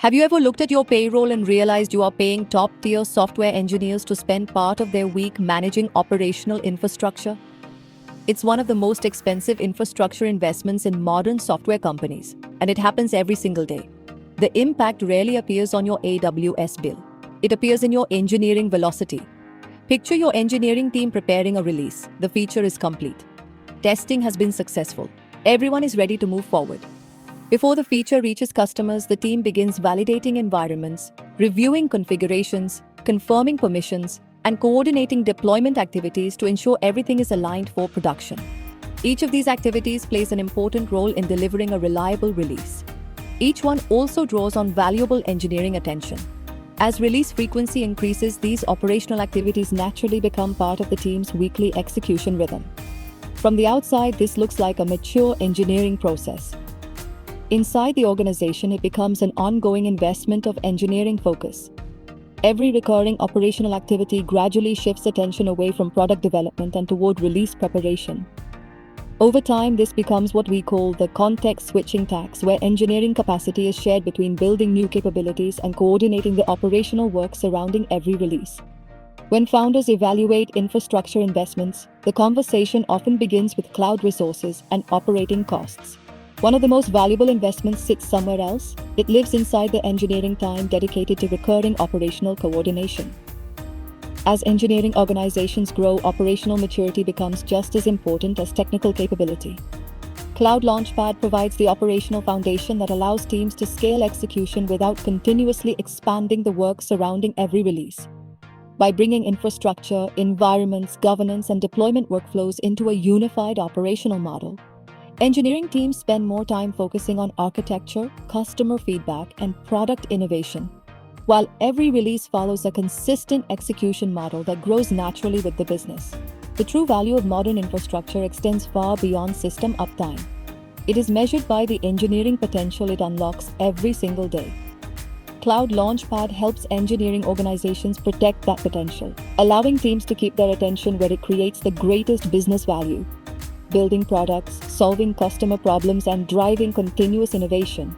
Have you ever looked at your payroll and realized you are paying top-tier software engineers to spend part of their week managing operational infrastructure? It's one of the most expensive infrastructure investments in modern software companies, and it happens every single day. The impact rarely appears on your AWS bill. It appears in your engineering velocity. Picture your engineering team preparing a release. The feature is complete. Testing has been successful. Everyone is ready to move forward. Before the feature reaches customers, the team begins validating environments, reviewing configurations, confirming permissions, and coordinating deployment activities to ensure everything is aligned for production. Each of these activities plays an important role in delivering a reliable release. Each one also draws on valuable engineering attention. As release frequency increases, these operational activities naturally become part of the team's weekly execution rhythm. From the outside, this looks like a mature engineering process. Inside the organization, it becomes an ongoing investment of engineering focus. Every recurring operational activity gradually shifts attention away from product development and toward release preparation. Over time, this becomes what we call the context switching tax, where engineering capacity is shared between building new capabilities and coordinating the operational work surrounding every release. When founders evaluate infrastructure investments, the conversation often begins with cloud resources and operating costs. One of the most valuable investments sits somewhere else. It lives inside the engineering time dedicated to recurring operational coordination. As engineering organizations grow, operational maturity becomes just as important as technical capability. Cloud Launchpad provides the operational foundation that allows teams to scale execution without continuously expanding the work surrounding every release. By bringing infrastructure, environments, governance, and deployment workflows into a unified operational model, engineering teams spend more time focusing on architecture, customer feedback, and product innovation, while every release follows a consistent execution model that grows naturally with the business. The true value of modern infrastructure extends far beyond system uptime. It is measured by the engineering potential it unlocks every single day. Cloud Launchpad helps engineering organizations protect that potential, allowing teams to keep their attention where it creates the greatest business value: building products, solving customer problems, and driving continuous innovation.